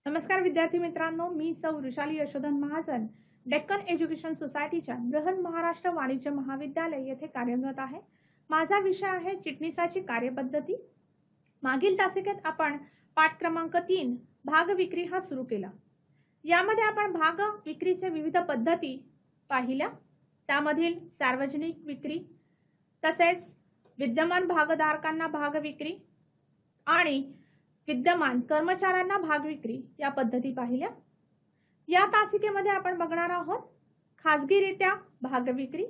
नमस्कार विद्यार्थी मित्रांनो, मी सौ वृषाली यशोधन महाजन डेक्कन एज्युकेशन सोसायटीच्या बृहन महाराष्ट्र वाणिज्य महाविद्यालय येथे कार्यरत आहे। माझा विषय आहे चिटणीसाची कार्यपद्धती। मागील तासिकेत आपण पाठ क्रमांक 3 भाग विक्री हा सुरू केला। यामध्ये आपण भाग विक्रीचे विविध पद्धती पाहिल्या। त्यामधील सार्वजनिक विक्री, तसेच विद्यमान भागधारकांना भाग विक्री आणि विद्यमान कर्मचाऱ्यांना भाग विक्री या पद्धती पाहिल्या। या तासिकेमध्ये आपण बघणार आहोत खासगीरित्या भाग विक्री,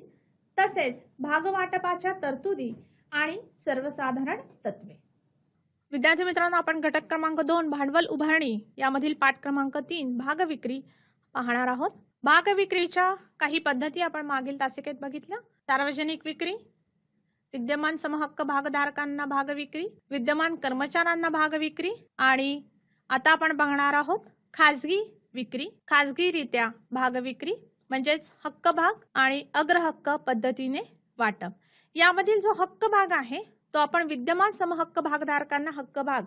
तसेच भाग वाटपाच्या तरतुदी आणि सर्वसाधारण तत्वे। विद्यार्थी मित्रांनो, आपण घटक क्रमांक 2 भांडवल उभारणी यामधील पाठ क्रमांक 3 भाग विक्री पाहणार आहोत। भाग विक्रीच्या काही पद्धती आपण मागील तासिकेत बघितल्या। सार्वजनिक विक्री, विद्यमान समहक्क भागधारकांना भाग विक्री, विद्यमान कर्मचाऱ्यांना भाग विक्री आणि आता आपण बघणार आहोत खासगी विक्री। खासगीरित्या भाग विक्री म्हणजेच हक्क भाग आणि अग्रहक्क पद्धतीने वाटप। यामधील जो हक्क भाग आहे तो आपण विद्यमान समहक्क भागधारकांना हक्क भाग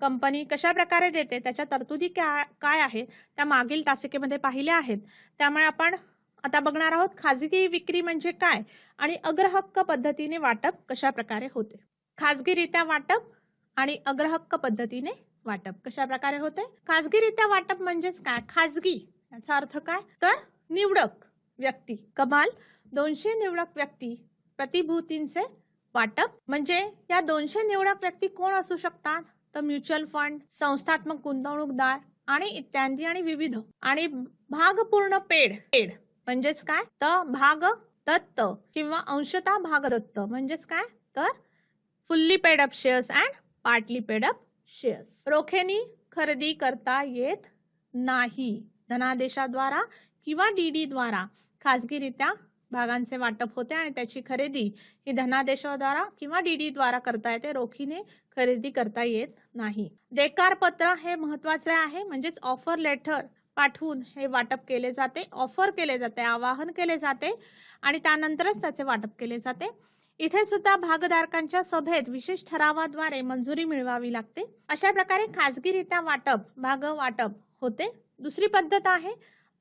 कंपनी कशा प्रकारे देते, त्याच्या तरतुदी काय आहेत त्या मागील तासिकेमध्ये पाहिल्या आहेत। त्यामुळे आपण आता बघणार आहोत खासगी विक्री म्हणजे काय आणि अग्रहक्क पद्धतीने वाटप कशा प्रकारे होते। खासगीरित्या वाटप आणि अग्रहक्क पद्धतीने वाटप कशा प्रकारे होते। खासगीरित्या वाटप म्हणजेच काय? खासगी याचा अर्थ काय तर निवडक व्यक्ती, कमाल 200 निवडक व्यक्ती प्रतिभूतींचे वाटप। म्हणजे या 200 निवडक व्यक्ती कोण असू शकतात तर म्युच्युअल फंड, संस्थात्मक गुंतवणूकदार आणि इत्यादी आणि विविध आणि भाग पूर्ण पेड म्हणजेच काय तर भाग दत्त किंवा अंशतः भाग दत्त म्हणजेच काय तर fully paid up shares and partly paid up shares. रोखेनी खरेदी करता येत नाही। धनादेशाद्वारा किंवा डीडी द्वारा खासगीरित्या भागांचे वाटप होते आणि त्याची खरेदी ही धनादेशाद्वारा किंवा डीडी द्वारा करता येते, रोखीने खरेदी करता येत नाही। देकार पत्र हे महत्वाचे आहे, म्हणजेच ऑफर लेटर पाठवून हे वाटप केले जाते, ऑफर केले जाते, आवाहन केले जाते आणि त्यानंतरच त्याचे वाटप केले जाते। इथे सुद्धा भागधारकांच्या सभेत विशेष ठरावाद्वारे मंजुरी मिळवावी लागते। अशा प्रकारे खासगीरित्या भाग वाटप होते। दुसरी पद्धत आहे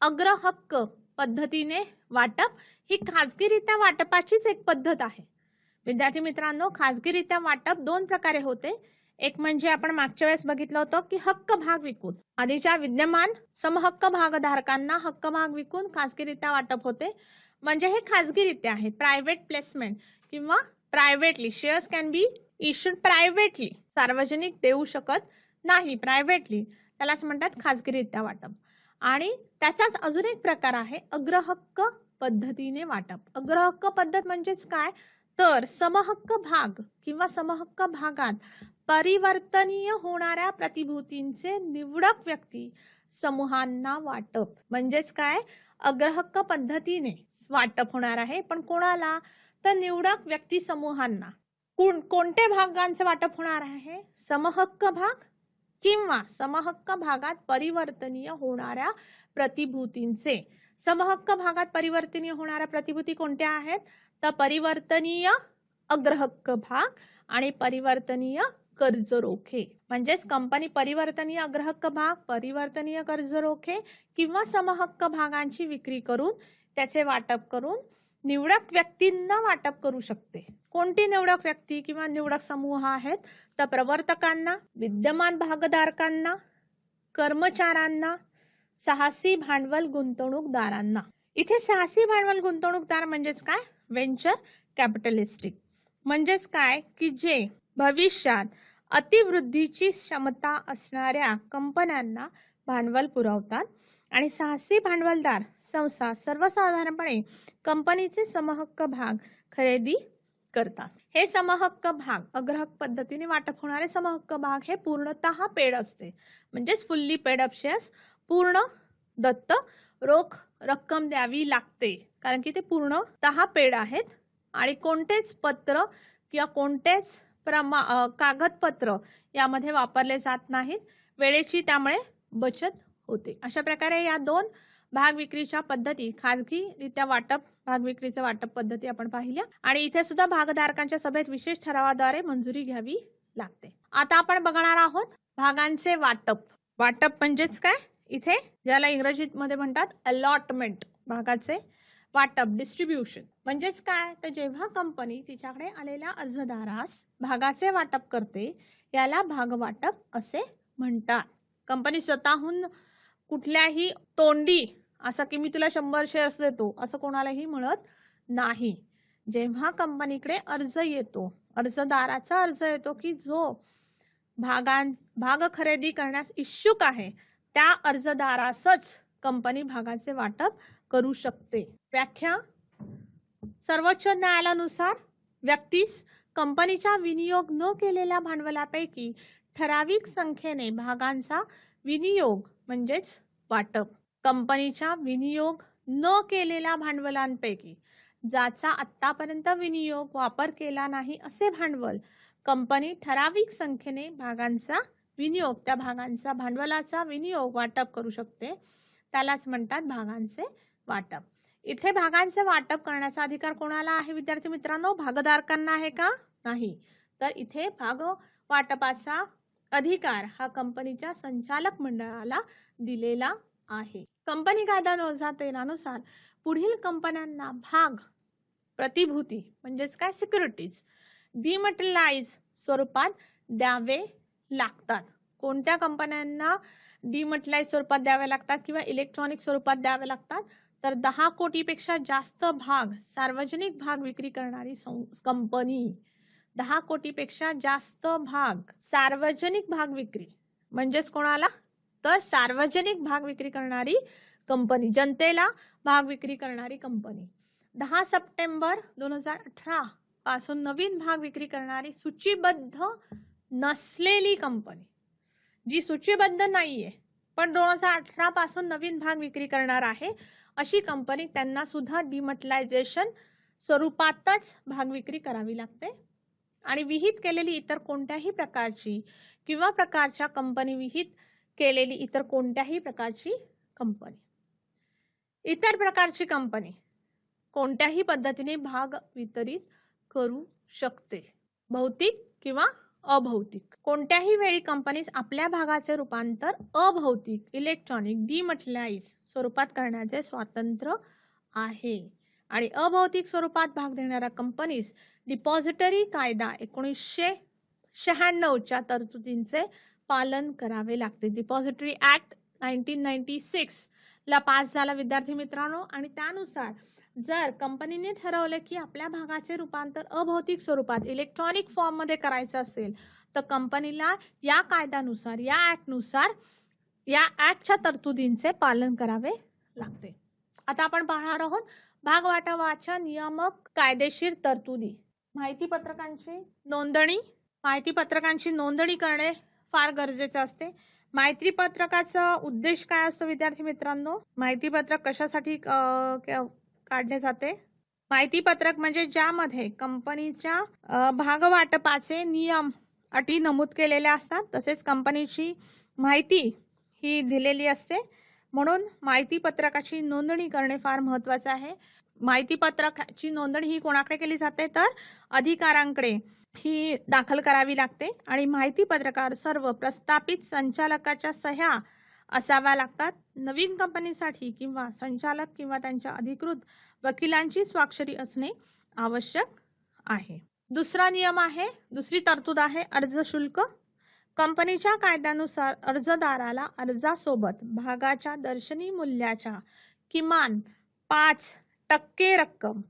अग्रहक्क पद्धतीने वाटप। ही खासगीरित्या वाटपाचीच एक पद्धत आहे। विद्यार्थी मित्रांनो, खासगीरित्या वाटप 2 प्रकारे होते। एक म्हणजे आपण मागच्या वेळेस बघितलं होतं की हक्क भाग विकून आधीच्या विद्यमान समहक्क भागधारकांना हक्क भाग विकून खासगीरित्या वाटप होते। म्हणजे हे खासगीरित्या आहे, प्रायव्हेट प्लेसमेंट किंवा privately shares can be issued privately, सार्वजनिक देऊ शकत नाही, प्रायव्हेटली, त्यालाच म्हणतात खासगीरित्या वाटप। आणि त्याचाच अजून एक प्रकार आहे अग्रहक्क पद्धतीने वाटप। अग्रहक्क पद्धत म्हणजेच काय तर समहक्क भाग किंवा समहक्क भागात परिवर्तनीय होणाऱ्या प्रतिभूतींचे निवडक व्यक्ती समूहांना वाटप। म्हणजेच काय अग्रहक्क पद्धतीने वाटप होणार आहे, पण कोणाला तर निवडक व्यक्ती समूहांना। कोणत्या भागांचे वाटप होणार आहे? समहक्क भाग किंवा समहक्क भागात परिवर्तनीय होणाऱ्या प्रतिभूतींचे। समहक्क भागात परिवर्तनीय होणाऱ्या प्रतिभूती कोणत्या आहेत तर परिवर्तनीय अग्रहक्क भाग आणि परिवर्तनीय कर्ज रोखे। म्हणजेच कंपनी परिवर्तनीय अग्रहक्क भाग, परिवर्तनीय कर्ज रोखे किंवा समहक्क भागांची विक्री करून त्याचे वाटप करून निवडक व्यक्तींना वाटप करू शकते। कोणती निवडक व्यक्ती किंवा निवडक समूह आहेत तर प्रवर्तकांना, विद्यमान भागधारकांना, कर्मचाऱ्यांना, साहसी भांडवल गुंतवणूकदारांना। इथे साहसी भांडवल गुंतवणूकदार म्हणजेच काय व्हेंचर कॅपिटलिस्टिक, म्हणजेच काय की जे भविष्यात अतिवृद्धीची क्षमता असणाऱ्या कंपन्यांना भांडवल पुरवतात। आणि साहसी भांडवलदार संस्था सर्वसाधारणपणे कंपनीचे समहक्क भाग खरेदी करतात। हे समहक्क भाग अग्रहक्क पद्धतीने वाटप होणारे समहक्क भाग हे पूर्णतः पेड असते, म्हणजेच फुल्ली पेड अप शेअर्स, पूर्ण दत्त रोख रक्कम द्यावी लागते, कारण की ते पूर्णतः पेड आहेत आणि कोणतेच पत्र किंवा कोणतेच कागदपत्र यामध्ये वापरले जात नाहीत। वेळेची त्यामुळे बचत होते। अशा प्रकारे या 2 भाग विक्रीच्या पद्धती, खासगीरित्या वाटप भाग विक्रीचे वाटप पद्धती आपण पाहिल्या आणि इथे सुद्धा भागधारकांच्या सभेत विशेष ठरावाद्वारे मंजुरी घ्यावी लागते। आता आपण बघणार आहोत भागांचे वाटप। वाटप म्हणजेच काय, इथे ज्याला इंग्रजीत मध्ये म्हणतात अलॉटमेंट, भागाचे वाटप, डिस्ट्रीब्युशन. म्हणजेच काय, तर जेव्हा कंपनी तिच्याकडे आलेल्या अर्जदारास भागाचे वाटप करते याला भागवाटप असे म्हणतात. कंपनी स्वतःहून कुठल्याही तोंडी असं की मी तुला 100 शेअर्स देतो असं कोणालाही म्हणत नाही. जेव्हा कंपनीकडे अर्ज येतो, अर्जदाराचा अर्ज येतो की जो भाग खरेदी करण्यास इच्छुक आहे त्या अर्जदारासच कंपनी भागाचे वाटप करू शकते. व्याख्या. सर्वोच्च न्यायालयानुसार व्यक्तीस कंपनीच्या विनियोग न केलेल्या भांडवलापैकी ठराविक संख्येने भागांचा विनियोग म्हणजेच वाटप. कंपनीच्या विनियोग न केलेल्या भांडवलांपैकी ज्याचा आतापर्यंत विनियोग वापर केला नाही असे भांडवल कंपनी ठराविक संख्येने भागांचा विनियोग, त्या भागांचा भांडवलाचा विनियोग वाटप करू शकते, त्यालाच म्हणतात भागांचे वाटप. इथे भागांचे वाटप करण्याचा अधिकार कोणाला आहे विद्यार्थी मित्रांनो? भागधारकांना आहे का? नाही. तर इथे भाग वाटपाचा अधिकार हा कंपनीच्या संचालक मंडळाला दिलेला आहे. कंपनी कायदा 2013 नुसार पुढील कंपन्यांना भाग प्रतिभूती म्हणजेच काय, सिक्युरिटीज डिमटेरियलाइज स्वरूपात द्यावे लागतात. कोणत्या कंपन्यांना डिमटेरियलाइज स्वरूपात द्यावे लागतात किंवा इलेक्ट्रॉनिक स्वरूपात द्यावे लागतात? तर 10 कोटीपेक्षा जास्त भाग सार्वजनिक भाग विक्री करणारी कंपनी, 10 कोटीपेक्षा जास्त भाग सार्वजनिक भाग विक्री म्हणजेच कोणाला? तर सार्वजनिक भाग विक्री करणारी कंपनी, जनतेला भाग विक्री करणारी कंपनी. 10 सप्टेंबर 2018 पासून नवीन भाग विक्री करणारी सूचीबद्ध नसलेली कंपनी, जी सूचीबद्ध नाहीये पण 2018 पासून नवीन भाग विक्री करणार आहे अशी कंपनी, त्यांना सुद्धा डिमटेरियलायझेशन स्वरूपातच भाग विक्री करावी लागते. आणि विहित केलेली इतर कोणत्याही प्रकारची किंवा प्रकारच्या कंपनी, विहित केलेली इतर कोणत्याही प्रकारची कंपनी, इतर प्रकारची कंपनी कोणत्याही पद्धतीने भाग वितरित करू शकते, भौतिक किंवा अभौतिक. कोणत्याही वेळी कंपनीस आपल्या भागाचे रूपांतर अभौतिक, इलेक्ट्रॉनिक, डिमटेरियलाइज स्वरूपात करण्याचे स्वातंत्र्य आहे. आणि अभौतिक स्वरूपात भाग देणाऱ्या कंपनीस डिपॉझिटरी कायदा 1996 च्या तरतुदींचे पालन करावे लागते. डिपॉझिटरी ऍक्ट 1996 ला पास झाला विद्यार्थी मित्रांनो. आणि त्यानुसार जर कंपनीने ठरवले की आपल्या भागाचे रूपांतर अभौतिक स्वरूपात इलेक्ट्रॉनिक फॉर्म मध्ये करायचं असेल तर कंपनीला या कायद्यानुसार, या ऍक्टनुसार, या ऍक्टच्या तरतुदींचे पालन करावे लागते. आता आपण पाहणार आहोत भाग वाटपाच्या नियामक कायदेशीर तरतुदी. माहिती पत्रकांची नोंदणी करणे फार गरजेचे असते. माहिती पत्रकाचा उद्देश काय असतो विद्यार्थी मित्रांनो? माहिती पत्रक कशासाठी काढले जाते? माहिती पत्रक म्हणजे ज्यामध्ये कंपनीच्या भागवाटपाचे नियम, अटी नमूद केलेल्या असतात, तसेच कंपनीची माहिती ही दिलेली असते. म्हणून माहिती पत्रकाची नोंदणी करणे फार महत्त्वाचे आहे. माहिती पत्रकाची नोंदणी ही कोणाकडे केली जाते? तर अधिकाऱ्यांकडे ही दाखल करावी लागते. आणि माहिती पत्रकावर सर्व प्रस्थापित संचालकाच्या सह्या असाव्या लागतात. नवीन कंपनीसाठी किंवा संचालक किंवा त्यांच्या अधिकृत वकिलांची स्वाक्षरी असणे आवश्यक आहे. दुसरी तरतूद आहे अर्ज शुल्क. कंपनीच्या कायद्यानुसार अर्जदाराला अर्जासोबत भागाच्या दर्शनी मूल्याच्या किमान 5% रक्कम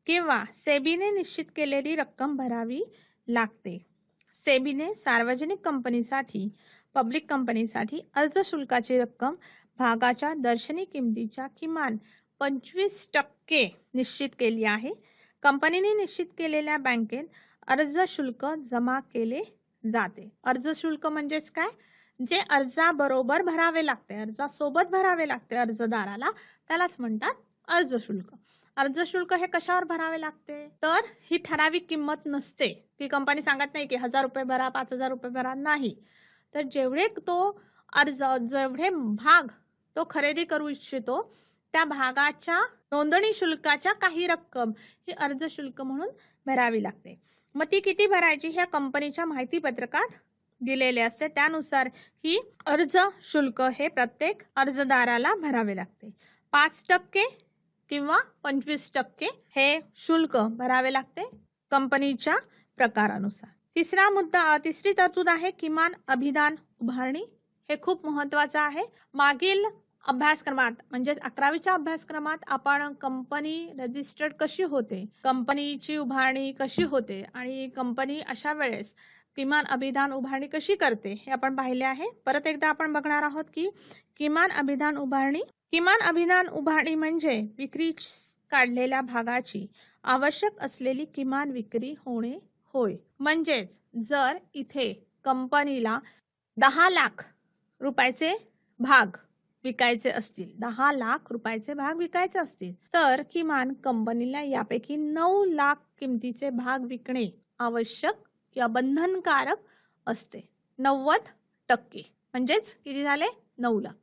किंवा सेबीने निश्चित केलेली रक्कम भरावी लागते. सेबीने सार्वजनिक कंपनीसाठी, पब्लिक कंपनीसाठी अर्ज शुल्काची रक्कम भागाच्या दर्शनी किमतीच्या किमान 25% निश्चित केली आहे. कंपनीने निश्चित केलेल्या बँकेत अर्ज शुल्क जमा केले जाते. अर्ज शुल्क म्हणजेच काय? जे अर्जाबरोबर भरावे लागते, अर्जासोबत भरावे लागते अर्जदाराला, त्यालाच म्हणतात अर्ज शुल्क. अर्ज शुल्क हे कशावर भरावे लागते? तर ही ठराविक किंमत नसते की कंपनी सांगत नाही की 1000 रुपये भरा, 5000 रुपये भरा, नाही. तर जेवढे भाग तो खरेदी करू इच्छितो त्या भागाच्या नोंदणी शुल्काच्या काही रक्कम ही अर्ज शुल्क म्हणून भरावी लागते. मग ती किती भरायची ह्या कंपनीच्या माहिती पत्रकात दिलेले असते त्यानुसार ही अर्ज शुल्क हे प्रत्येक अर्जदाराला भरावे लागते. 5% किंवा 25% हे शुल्क भरावे लागते कंपनीच्या प्रकारानुसार. तिसरी तरतूद आहे किमान अभिदान उभारणी. हे खूप महत्वाचं आहे. मागील अभ्यासक्रमात म्हणजेच 11वीच्या अभ्यासक्रमात आपण कंपनी रजिस्टर्ड कशी होते, कंपनीची उभारणी कशी होते आणि कंपनी अशा वेळेस किमान अभिदान उभारणी कशी करते हे आपण पाहिले आहे. परत एकदा आपण बघणार आहोत की किमान अभिदान उभारणी. किमान अभिदान उभारणी म्हणजे विक्री काढलेल्या भागाची आवश्यक असलेली किमान विक्री होणे होय. म्हणजेच जर इथे कंपनीला 10 लाख रुपयाचे भाग विकायचे असतील, 10 लाख रुपयाचे भाग विकायचे असतील तर किमान कंपनीला यापैकी 9 लाख किमतीचे भाग विकणे आवश्यक किंवा बंधनकारक असते. 90% म्हणजेच किती झाले? 9 लाख.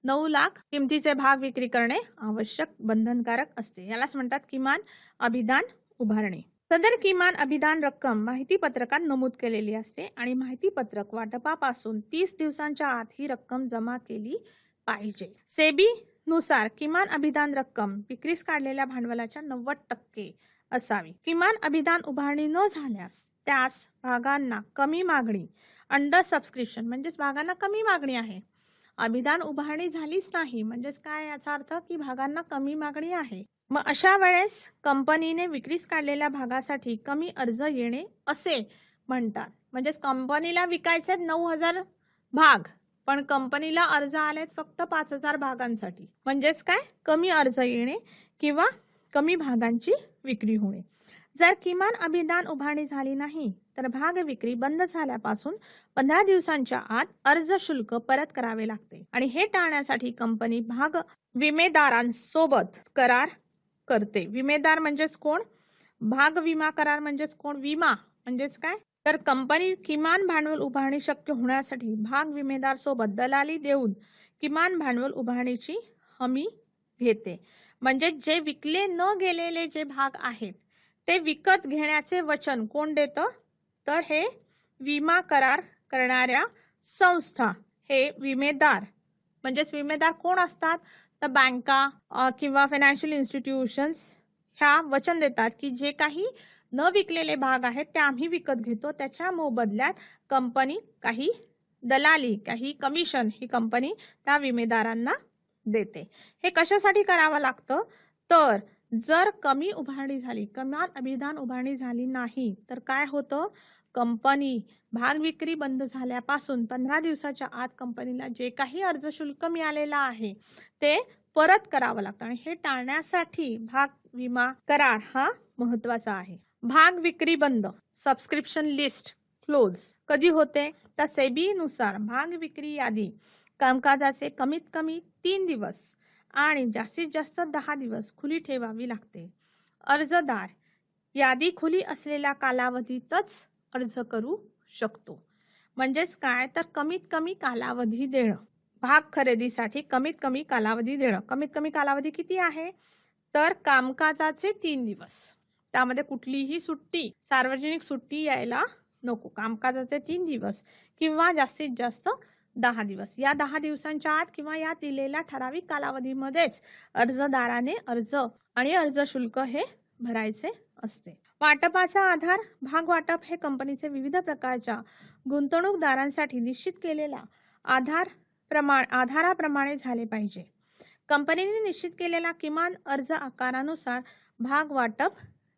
9 लाख किमतीचे भाग विक्री करणे आवश्यक बंधनकारक असते. यालाच म्हणतात किमान अभिदान उभारणी. सदर किमान अभिदान रक्कम माहिती पत्रकात नमूद केलेली असते आणि माहिती पत्रक वाटपापासून 30 दिवसांच्या आत ही रक्कम जमा केली पाहिजे. सेबी नुसार किमान अभिदान रक्कम विक्रीस काढलेल्या भांडवलाच्या 90% असावी. किमान अभिदान उभारणी न झाल्यास त्यास भागांना कमी मागणी, अंडर सबस्क्रिप्शन म्हणजेच भागांना कमी मागणी आहे. अभिदान उभारणी झालीच नाही म्हणजेच काय, याचा अर्थ की भागांना कमी मागणी आहे. मग अशा वेळेस कंपनीने विक्रीस काढलेल्या भागासाठी कमी अर्ज येणे असे म्हणतात. म्हणजेच कंपनीला विकायचे 9,000 भाग पण कंपनीला अर्ज आलेत फक्त 5,000 भागांसाठी. म्हणजेच काय, कमी अर्ज येणे किंवा कमी भागांची विक्री होणे. जर किमान अभिदान उभारणी झाली नाही तर भाग विक्री बंद झाल्यापासून 15 दिवसांच्या आत अर्ज शुल्क परत करावे लागते आणि हे टाळण्यासाठी कंपनी भाग विमेदारांसोबत करार करते. विमेदार म्हणजेच कोण? भाग विमा करार म्हणजेच कोण? विमा म्हणजेच काय, तर कंपनी किमान भांडवल उभारणी शक्य होण्यासाठी भाग विमेदार सोबत दलाली देऊन किमान भांडवल उभारणीची हमी घेते. म्हणजे जे विकले न गेलेले जे भाग आहेत ते विकत घेण्याचे वचन कोण देतं? तर हे विमा करार करणाऱ्या संस्था, हे विमेदार. म्हणजेच विमेदार कोण असतात? तर बँका किंवा फायनान्शियल इन्स्टिट्यूशन्स ह्या वचन देतात की जे काही न विकलेले भाग आहेत ते आम्ही विकत घेतो, त्याच्या मोबदल्यात कंपनी काही दलाली, काही कमिशन ही कंपनी त्या विमेदारांना देते. हे कशासाठी करावं लागतं? तर जर कमी उभारणी झाली, किमान अभिदान उभारणी झाली नाही तर काय होतं? कंपनी भाग विक्री बंद झाल्यापासून 15 दिवसाच्या आत कंपनीला जे काही अर्ज शुल्क मिळालेला आहे ते परत करावं लागतं आणि हे टाळण्यासाठी भाग विमा करार हा महत्वाचा आहे. भाग विक्री बंद, सबस्क्रिप्शन लिस्ट क्लोज कधी होते? तर सेबी नुसार भाग विक्री यादी कामकाजाचे कमीत कमी 3 दिवस आणि जास्तीत जास्त 10 दिवस खुली ठेवावी लागते. अर्जदार यादी खुली असलेल्या कालावधीतच अर्ज करू शकतो. म्हणजेच काय, तर कमीत कमी कालावधी देणं. भाग खरेदीसाठी कमीत कमी कालावधी देणं. कमीत कमी कालावधी किती आहे? तर कामकाजाचे 3 दिवस. त्यामध्ये कुठलीही सुट्टी, सार्वजनिक सुट्टी यायला नको. कामकाजाचे 3 दिवस किंवा जास्तीत जास्त 10 दिवस. या 10 दिवसांच्या आत किंवा या दिलेल्या ठराविक कालावधीमध्येच अर्जदाराने अर्ज आणि अर्ज शुल्क हे भरायचे असते. वाटपाचा आधार. भाग वाटप हे कंपनीचे विविध प्रकारच्या गुंतवणूकदारांसाठी निश्चित केलेल्या आधाराप्रमाणे झाले पाहिजे. कंपनीने निश्चित केलेल्या किमान अर्ज आकारानुसार भाग वाटप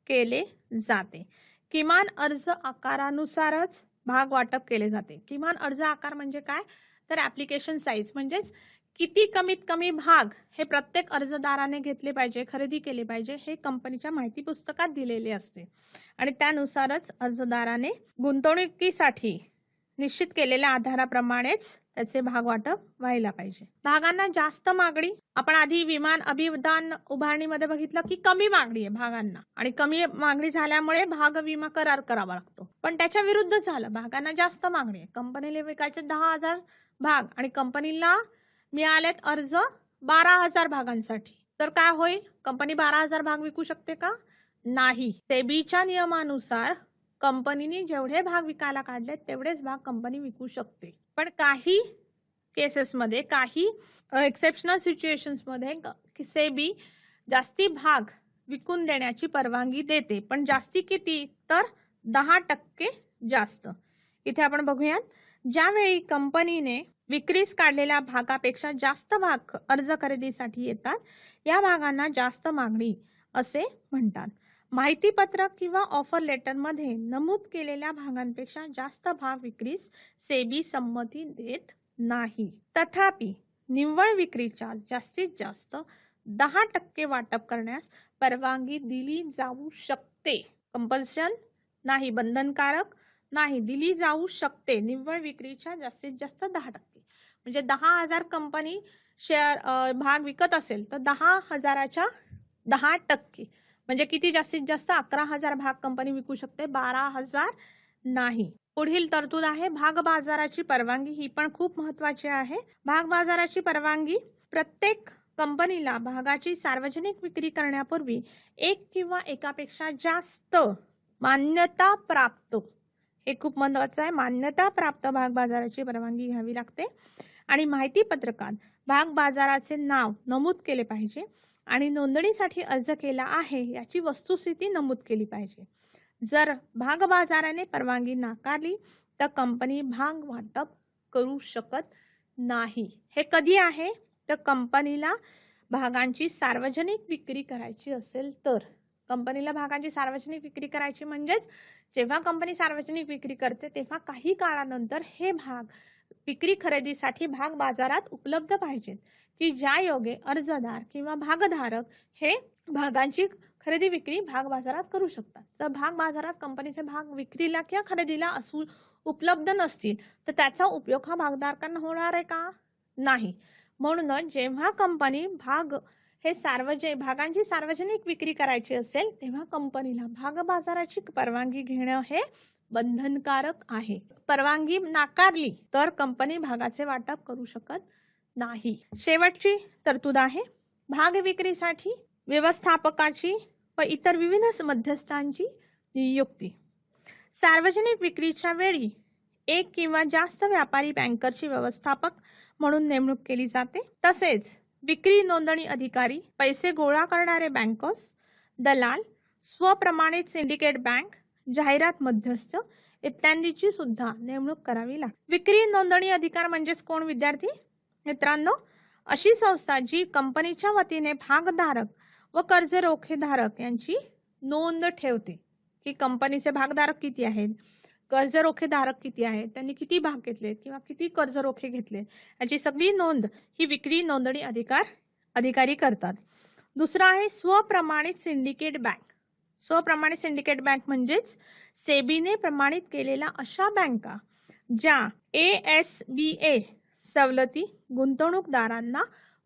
केले जाते. किमान अर्ज आकारानुसारच भाग वाटप केले जाते. किमान अर्ज आकार म्हणजे काय, तर ऍप्लिकेशन साईज म्हणजेच किती कमीत कमी भाग हे प्रत्येक अर्जदाराने घेतले पाहिजे, खरेदी केले पाहिजे, हे कंपनीच्या माहिती पुस्तकात दिलेले असते आणि त्यानुसारच अर्जदाराने गुंतवणुकीसाठी निश्चित केलेल्या आधाराप्रमाणेच त्याचे भाग वाटप व्हायला पाहिजे. भागांना जास्त मागणी. आपण आधी विमान अभिदान उभारणीमध्ये बघितलं की कमी मागणी आहे भागांना आणि कमी मागणी झाल्यामुळे भाग विमा करार करावा लागतो. पण त्याच्या विरुद्ध झालं, भागांना जास्त मागणी आहे. कंपनीला विकायचे 10,000 भाग आणि कंपनीला मिळालेत अर्ज 12,000 भागांसाठी. तर काय होईल? कंपनी 12,000 भाग विकू शकते का? नाही. सेबीच्या नियमानुसार कंपनीने जेवढे भाग विकायला काढले तेवढेच भाग कंपनी विकू शकते. पण काही केसेसमध्ये, काही एक्सेप्शनल सिच्युएशन्समध्ये सेबी जास्ती भाग विकून देण्याची परवानगी देते. पण जास्ती किती? तर 10% जास्त. इथे आपण बघूयात, ज्यावेळी कंपनीने विक्रीस काढलेल्या भागापेक्षा जास्त भाग अर्ज खरेदीसाठी येतात, या भागांना जास्त मागणी असे म्हणतात. माहिती पत्रक किंवा ऑफर लेटर मध्ये नमूद केलेल्या भागांपेक्षा जास्त भाग विक्रीस सेबी संमती देत नाही. तथापि निव्वळ विक्रीच्या जास्तीत जास्त 10% वाटप करण्यास परवानगी दिली जाऊ शकते. कंपल्शन नाही, बंधनकारक नाही, दिली जाऊ शकते. निव्वळ विक्रीच्या जास्तीत जास्त 10%. म्हणजे 10,000 कंपनी शेअर भाग विकत असेल तर 10,000च्या 10% म्हणजे किती? जास्तीत जास्त 11,000 भाग कंपनी विकू शकते, 12,000 नाही. पुढील तरतूद आहे भाग बाजाराची परवानगी. ही पण खूप महत्वाची आहे. भाग बाजाराची परवानगी प्रत्येक कंपनीला भागाची सार्वजनिक विक्री करण्यापूर्वी एक किंवा एकापेक्षा जास्त मान्यता प्राप्त, हे खूप महत्वाचं आहे, मान्यता प्राप्त भाग बाजाराची परवानगी घ्यावी लागते. आणि माहिती पत्रकात भाग बाजाराचे नाव नमूद केले पाहिजे आणि नोंदणीसाठी अर्ज केला आहे याची वस्तुस्थिती नमूद केली पाहिजे. जर भाग बाजाराने परवानगी नाकारली तर कंपनी भाग वाटप करू शकत नाही. हे कधी आहे? तर कंपनीला भागांची सार्वजनिक विक्री करायची असेल तर. कंपनीला भागांची सार्वजनिक विक्री करायची म्हणजेच जेव्हा कंपनी सार्वजनिक विक्री करते तेव्हा काही काळानंतर हे भाग विक्री खरेदीसाठी भाग बाजारात उपलब्ध पाहिजेत, की ज्या योगे अर्जदार किंवा भागधारक हे भागांची खरेदी विक्री भाग बाजारात करू शकतात. जर भाग बाजारात कंपनीचे भाग विक्रीला किंवा खरेदीला उपलब्ध नसतील तर त्याचा उपयोग हा भागधारकांना होणार आहे का? नाही. म्हणून जेव्हा कंपनी भागांची सार्वजनिक विक्री करायची असेल तेव्हा कंपनीला भाग बाजाराची परवानगी घेणं हे बंधनकारक आहे. परवानगी नाकारली तर कंपनी भागाचे वाटप करू शकत नाही. शेवटची तरतूद आहे भाग विक्रीसाठी व्यवस्थापकाची व इतर विविध मध्यस्थांची नियुक्ती. सार्वजनिक विक्रीच्या वेळी एक किंवा जास्त व्यापारी बँकरची व्यवस्थापक म्हणून नेमणूक केली जाते. तसेच विक्री नोंदणी अधिकारी, पैसे गोळा करणारे बँकर्स, दलाल, स्वप्रमाणित सिंडिकेट बँक, जाहिरात मध्यस्थ इत्यादींची सुद्धा नेमणूक करावी लागते. विक्री नोंदणी अधिकार म्हणजेच कोण? विद्यार्थी मित्रांनो, अशी संस्था जी कंपनीच्या वतीने भागधारक व कर्ज रोखेधारक यांची नोंद ठेवते की कंपनीचे भागधारक किती आहेत, कर्ज रोखेधारक किती आहेत, त्यांनी किती भाग घेतले किंवा किती कर्ज रोखे घेतले याची सगळी नोंद ही विक्री नोंदणी अधिकारी करतात. दुसरा आहे स्वप्रमाणित सिंडिकेट बँक. स्वप्रमाणित सिंडिकेट बँक म्हणजेच सेबीने प्रमाणित केलेल्या अशा बँका ज्या ASBA सवलती गुंतवणूकदारांना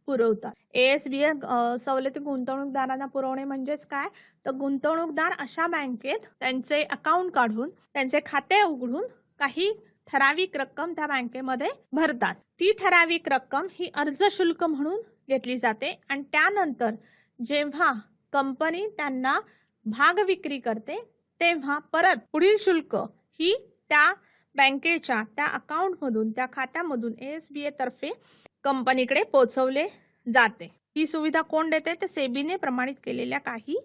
पुरवतात. ASBA सवलती गुंतवणूकदारांना पुरवणे म्हणजेच काय? तर गुंतवणूकदार अशा बँकेत त्यांचे अकाउंट काढून त्यांचे खाते उघडून काही ठराविक रक्कम त्या बँकेमध्ये भरतात. ती ठराविक रक्कम ही अर्ज शुल्क म्हणून घेतली जाते आणि त्यानंतर जेव्हा कंपनी त्यांना भाग विक्री करते तेव्हा परत पुढील शुल्क ही त्या बँकेच्या त्या अकाउंट मधून, त्या खात्यामधून ASBA तर्फे कंपनीकडे पोहोचवले जाते. ही सुविधा कोण देते? तर सेबीने प्रमाणित केलेल्या काही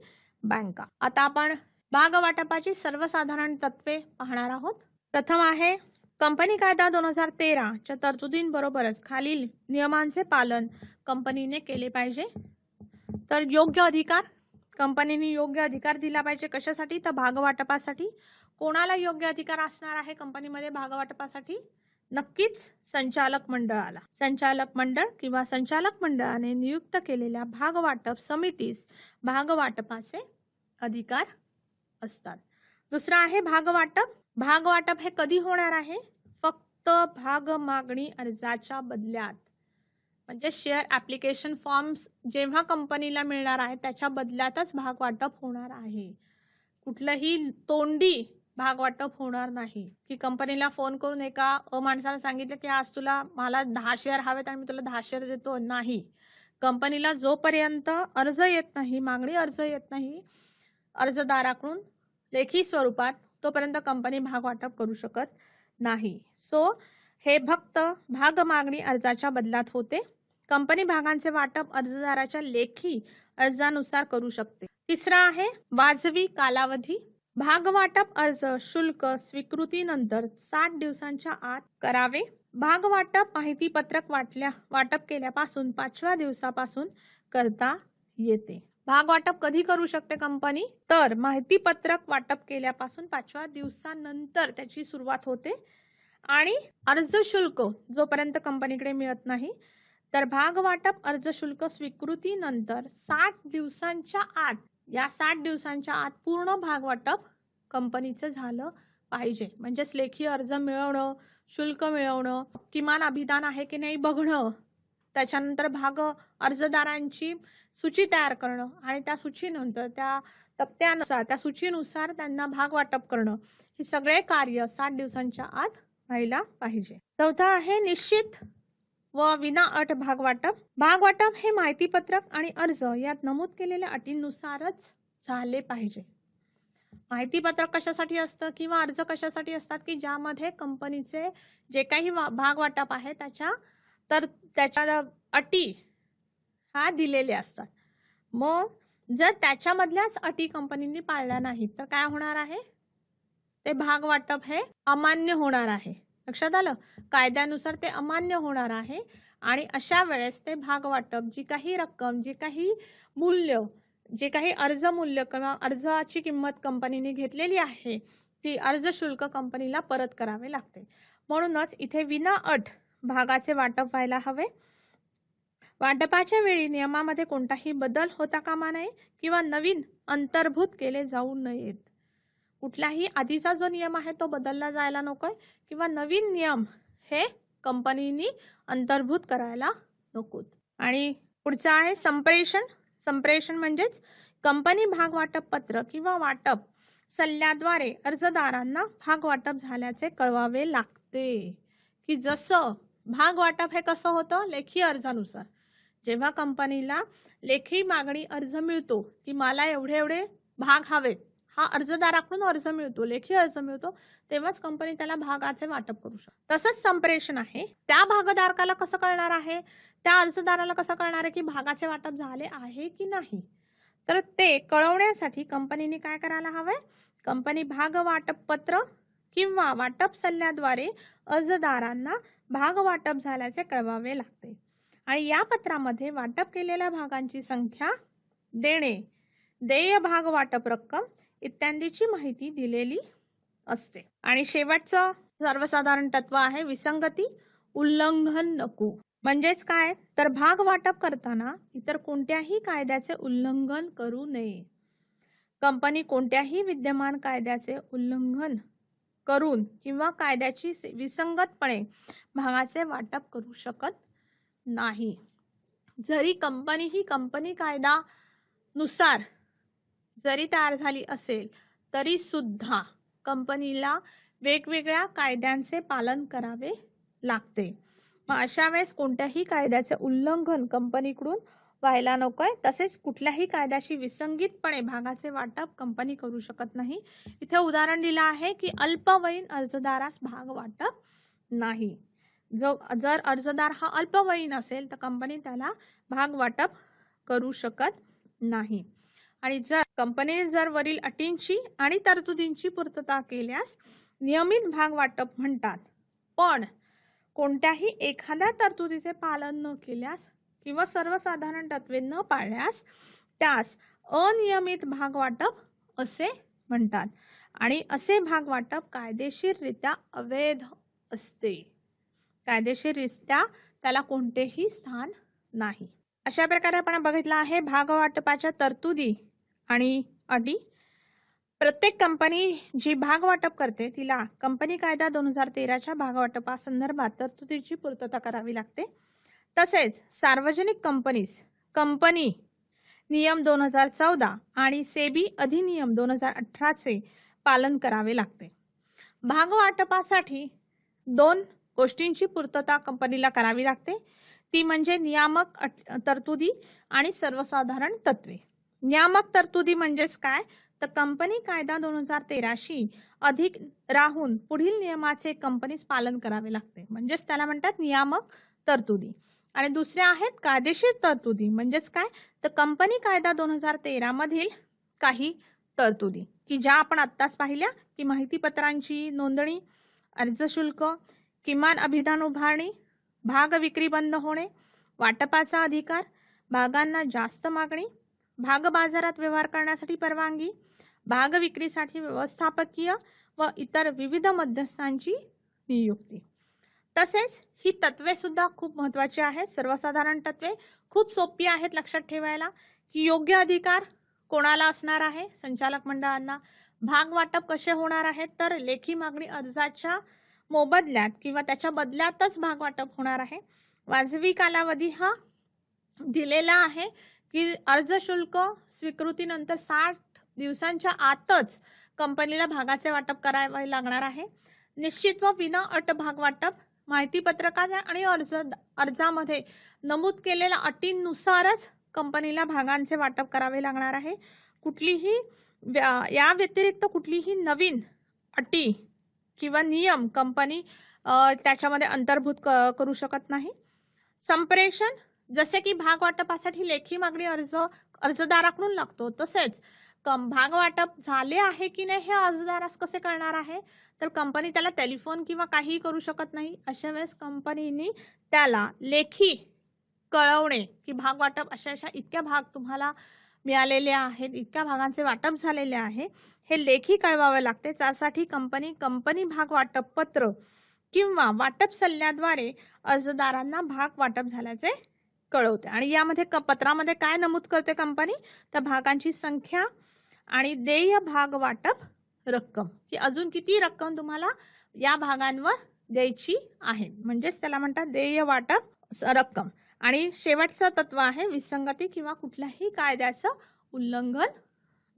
बँका. आता आपण भाग वाटपाची सर्वसाधारण तत्वे पाहणार आहोत. प्रथम आहे कंपनी कायदा 2013 च्या तरतुदींबरोबरच खालील नियमांचे पालन कंपनीने केले पाहिजे. तर योग्य अधिकार, कंपनीने योग्य अधिकार दिला पाहिजे. कशासाठी? तर भाग वाटपासाठी. कोणाला योग्य अधिकार असणार आहे कंपनीमध्ये भाग वाटपासाठी? नक्कीच संचालक मंडळाला. संचालक मंडळ किंवा संचालक मंडळाने नियुक्त केलेल्या भाग वाटप समितीस भाग वाटपाचे अधिकार असतात. दुसरा आहे भाग वाटप. भाग वाटप हे कधी होणार आहे? फक्त भाग मागणी अर्जाच्या बदल्यात, म्हणजे शेअर ऍप्लिकेशन फॉर्म्स जेव्हा कंपनीला मिळणार आहे त्याच्या बदल्यातच भाग वाटप होणार आहे. कुठलंही तोंडी भाग वाटप होणार नाही की कंपनीला फोन करून एका माणसाला सांगितलं की आज मला 10 शेअर हवेत आणि मी तुला 10 शेअर देतो. नाही. कंपनीला जोपर्यंत अर्ज येत नाही, मागणी अर्ज येत नाही अर्जदाराकडून लेखी स्वरूपात तोपर्यंत कंपनी भाग वाटप करू शकत नाही. सो हे फक्त भाग मागणी अर्जाच्या बदलात होते. कंपनी भागांचे वाटप अर्जदाराच्या लेखी अर्जानुसार करू शकते. तिसरा आहे वाजवी कालावधी. भाग वाटप अर्ज शुल्क स्वीकृतीनंतर 60 दिवसांच्या आत करावे. भाग वाटप माहिती पत्रक वाटप केल्यापासून 5व्या दिवसापासून करता येते. भाग वाटप कधी करू शकते कंपनी? तर माहिती पत्रक वाटप केल्यापासून 5व्या दिवसानंतर त्याची सुरुवात होते आणि अर्ज शुल्क जोपर्यंत कंपनीकडे मिळत नाही तर भाग वाटप अर्ज शुल्क स्वीकृतीनंतर 60 दिवसांच्या आत, या 60 दिवसांच्या आत पूर्ण भाग वाटप कंपनीचं झालं पाहिजे. म्हणजेच लेखी अर्ज मिळवणं, शुल्क मिळवणं, किमान अभिदान आहे की नाही बघणं, त्याच्यानंतर भाग अर्जदारांची सूची तयार करणं आणि त्या सूचीनंतर त्या तक्त्यानुसार त्या सूचीनुसार त्यांना भाग वाटप करणं, हे सगळे कार्य 60 दिवसांच्या आत व्हायला पाहिजे. चौथा आहे निश्चित व विना अट भाग वाटप. भाग वाटप हे माहिती पत्रक आणि अर्ज यात नमूद केलेल्या अटींनुसारच झाले पाहिजे. माहिती पत्रक कशासाठी असतं किंवा अर्ज कशासाठी असतात की ज्यामध्ये कंपनीचे जे काही भाग वाटप आहे त्याच्या अटी हा दिलेले असतात. मग जर त्याच्यामधल्याच अटी कंपनीने पाळल्या नाहीत तर काय होणार आहे? ते भाग वाटप हे अमान्य होणार आहे. लक्षात आलं? कायद्यानुसार ते अमान्य होणार आहे आणि अशा वेळेस ते भाग वाटप जी काही रक्कम, जे काही मूल्य, जे काही अर्ज मूल्य किंवा अर्जाची किंमत कंपनीने घेतलेली आहे ती अर्ज शुल्क कंपनीला परत करावे लागते. म्हणूनच इथे विना अट भागाचे वाटप व्हायला हवे. वाटपाच्या वेळी नियमामध्ये कोणताही बदल होता कामा नये किंवा नवीन अंतर्भूत केले जाऊ नयेत. कुठलाही आधीचा जो नियम आहे तो बदलला जायला नकोय किंवा नवीन नियम हे कंपनीने अंतर्भूत करायला नकोत. आणि पुढचा आहे संप्रेषण. संप्रेषण म्हणजेच कंपनी भाग वाटप पत्र किंवा वाटप सल्ल्याद्वारे अर्जदारांना भाग वाटप झाल्याचे कळवावे लागते. की जसं भाग वाटप हे कसं होतं? लेखी अर्जानुसार. जेव्हा कंपनीला लेखी मागणी अर्ज मिळतो की मला एवढे एवढे भाग हवेत, हा अर्जदाराकडून अर्ज मिळतो, लेखी अर्ज मिळतो, तेव्हाच कंपनी त्याला भागाचे वाटप करू शकते. तसंच संप्रेषण आहे. त्या भागधारकाला कसं कळणार आहे, त्या अर्जदाराला कसं कळणार आहे की भागाचे वाटप झाले आहे की नाही? तर ते कळवण्यासाठी कंपनीने काय करायला हवंय? कंपनी भाग वाटप पत्र किंवा वाटप सल्ल्याद्वारे अर्जदारांना भाग वाटप झाल्याचे कळवावे लागते. आणि या पत्रामध्ये वाटप केलेल्या भागांची संख्या, देणे, देय भाग वाटप रक्कम इत्यादीची माहिती दिलेली असते. आणि शेवटचं सर्वसाधारण तत्व आहे विसंगती, उल्लंघन नको. म्हणजेच काय? तर भाग वाटप करताना इतर कोणत्याही कायद्याचे उल्लंघन करू नये. कंपनी कोणत्याही विद्यमान कायद्याचे उल्लंघन करून किंवा कायद्याची विसंगतपणे भागाचे वाटप करू शकत नाही. जरी कंपनी ही कंपनी कायद्यानुसार जरी तयार झाली असेल तरी सुद्धा कंपनीला वेगवेगळ्या कायद्यांचे पालन करावे लागते. मग अशा वेळेस कोणत्याही कायद्याचे उल्लंघन कंपनीकडून व्हायला नकोय. तसेच कुठल्याही कायद्याशी विसंगतपणे भागाचे वाटप कंपनी करू शकत नाही. इथे उदाहरण दिलं आहे की अल्पवयीन अर्जदारास भाग वाटप नाही. जर अर्जदार हा अल्पवयीन असेल तर कंपनी त्याला भाग वाटप करू शकत नाही. आणि जर कंपनीने जर वरील अटींची आणि तरतुदींची पूर्तता केल्यास नियमित भाग वाटप म्हणतात. पण कोणत्याही एखाद्या तरतुदीचे पालन न केल्यास किंवा सर्वसाधारण तत्वे न पाळल्यास त्यास अनियमित भाग वाटप असे म्हणतात. आणि असे भाग वाटप कायदेशीररित्या अवैध असते. कायदेशीररित्या त्याला कोणतेही स्थान नाही. अशा प्रकारे आपण बघितलं आहे भाग वाटपाच्या तरतुदी आणि अटी. प्रत्येक कंपनी जी भाग वाटप करते तिला कंपनी कायदा 2013च्या भाग वाटपासंदर्भात तरतुदीची पूर्तता करावी लागते. तसेच सार्वजनिक कंपनी नियम 2014 आणि सेबी अधिनियम 2018चे पालन करावे लागते. भाग वाटपासाठी 2 गोष्टींची पूर्तता कंपनीला करावी लागते. ती म्हणजे नियामक तरतुदी आणि सर्वसाधारण तत्वे. नियामक तरतुदी म्हणजेच काय? तर कंपनी कायदा 2013शी अधिक राहून पुढील नियमाचे कंपनीस पालन करावे लागते, म्हणजेच त्याला म्हणतात नियामक तरतुदी. आणि दुसऱ्या आहेत कायदेशीर तरतुदी, म्हणजेच काय, तर कंपनी कायदा 2013 मधील काही तरतुदी की ज्या आपण आत्ताच पाहिल्या की माहितीपत्रांची नोंदणी, अर्ज शुल्क, किमान अभिधान उभारणी, भाग विक्री बंद होणे, वाटपाचा अधिकार, भागांना जास्त मागणी, भाग बाजारात व्यवहार करण्यासाठी परवानगी, भाग विक्रीसाठी व्यवस्थापकीय व इतर विविध मध्यस्थांची नियुक्ती. तसेच ही तत्वे सुद्धा खूप महत्त्वाची आहेत. सर्वसाधारण तत्वे खूप सोपी आहेत लक्षात ठेवायला की योग्य अधिकार कोणाला असणार आहे, संचालक मंडळांना. भाग वाटप कसे होणार आहे, तर लेखी मागणी अर्जाच्या मोबदल्यात किंवा त्याच्या बदल्यातच भाग वाटप होणार आहे. वाजवी कालावधी हा दिलेला आहे की अर्ज शुल्क स्वीकृतीनंतर 60 दिवसांच्या आतच कंपनीला भागाचे वाटप करावे लागणार आहे. निश्चित व विना अट भाग वाटप माहिती पत्रकात आणि अर्जामध्ये नमूद केलेल्या अटींनुसारच कंपनीला भागांचे वाटप करावे लागणार आहे. कुठलीही या व्यतिरिक्त कुठलीही नवीन अटी किंवा नियम कंपनी त्याच्यामध्ये अंतर्भूत करू शकत नाही. संप्रेषण, जसे की भाग वाटपासाठी लेखी मागणी अर्जदाराकडून लागतो, तसेच भाग वाटप झाले आहे की नाही हे अर्जदारास कसे कळणार आहे, तर कंपनी त्याला टेलिफोन किंवा काहीही करू शकत नाही. अशा वेळेस कंपनीने त्याला लेखी कळवणे की भाग वाटप अशा इतक्या भाग तुम्हाला मिळालेले आहेत, इतक्या भागांचे वाटप झालेले आहे, हे लेखी कळवावे लागते. त्यासाठी कंपनी भाग वाटप पत्र किंवा वाटप सल्ल्याद्वारे अर्जदारांना भाग वाटप झाल्याचे कळवते. आणि यामध्ये पत्रामध्ये काय नमूद करते कंपनी, तर भागांची संख्या आणि देय भाग वाटप रक्कम, की अजून किती रक्कम तुम्हाला या भागांवर द्यायची आहे, म्हणजेच त्याला म्हणतात देय वाटप रक्कम. आणि शेवटचं तत्व आहे विसंगती किंवा कुठल्याही कायद्याचं उल्लंघन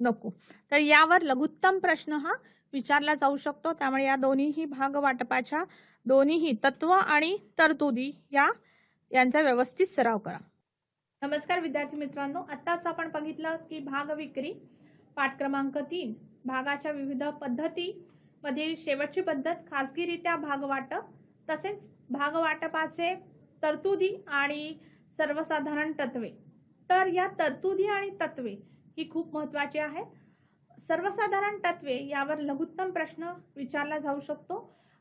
नको. तर यावर लघुत्तम प्रश्न हा विचारला जाऊ शकतो. त्यामुळे या दोन्हीही भाग वाटपाच्या दोन्हीही तत्व आणि तरतुदी यांचा व्यवस्थित सराव करा. नमस्कार विद्यार्थी मित्रांनो, आताच आपण बघितलं की भाग विक्री पाठ क्रमांक 3 भागाच्या विविध पद्धती मधील शेवटची पद्धत खासगीरित्या भाग वाटप, तसेच भाग वाटपाचे तरतुदी आणि सर्वसाधारण तत्वे. तर या तरतुदी आणि तत्वे ही खूप महत्त्वाची आहेत. सर्वसाधारण तत्वे यावर लघुत्तम प्रश्न विचारला जाऊ शकतो.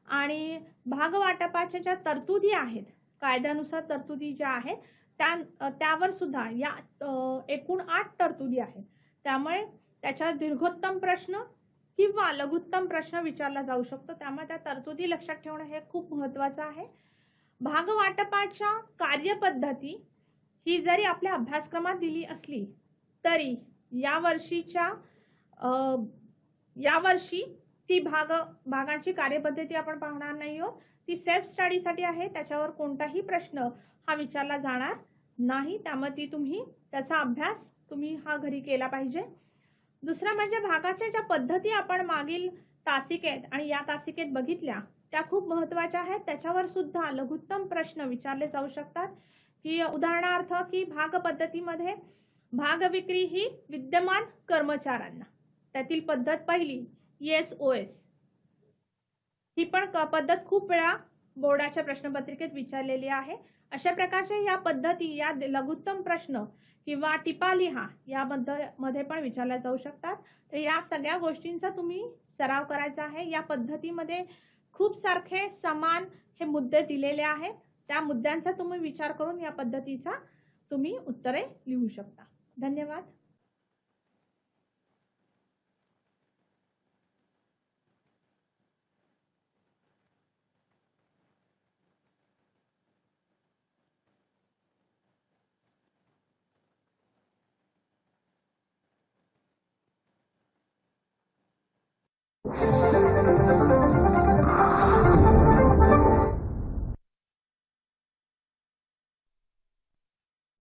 आणि भाग वाटपाच्या ज्या तरतुदी आहेत, कायद्यानुसार तरतुदी ज्या आहेत त्यावर सुद्धा या एकूण 8 तरतुदी आहेत. त्यामुळे त्याच्या दीर्घोत्तम प्रश्न किंवा लघुत्तम प्रश्न विचारला जाऊ शकतो. त्यामुळे त्या तरतुदी लक्षात ठेवणे हे खूप महत्त्वाचं आहे. भाग वाटपाच्या कार्यपद्धती ही जरी आपल्या अभ्यासक्रमात दिली असली तरी यावर्षी ती भागांची कार्यपद्धती आपण पाहणार नाही आहोत. ती सेल्फ स्टडी साठी आहे. त्याच्यावर कोणताही प्रश्न हा विचारला जाणार नाही. त्यामुळे त्याचा अभ्यास तुम्ही हा घरी केला पाहिजे. दुसरा म्हणजे भागाच्या ज्या पद्धती आपण मागील तासिकेत आणि या तासिकेत बघितल्या त्या खूप महत्त्वाच्या आहेत. त्याच्यावर सुद्धा लघुत्तम प्रश्न विचारले जाऊ शकतात. की उदाहरणार्थ की भाग पद्धतीमध्ये भाग विक्री ही विद्यमान कर्मचाऱ्यांना, त्यातील पद्धत पहिली ESOS, ही पण पद्धत खूप वेळा बोर्डाच्या प्रश्नपत्रिकेत विचारलेली आहे. अशा प्रकारच्या या पद्धती या लघुत्तम प्रश्न किंवा टिपा लिहा या मध्ये पण विचारल्या जाऊ शकतात. तर या सगळ्या गोष्टींचा तुम्ही सराव करायचा आहे. या पद्धतीमध्ये खूप सारखे समान हे मुद्दे दिलेले आहेत. त्या मुद्द्यांचा तुम्ही विचार करून या पद्धतीचा तुम्ही उत्तरे लिहू शकता. धन्यवाद.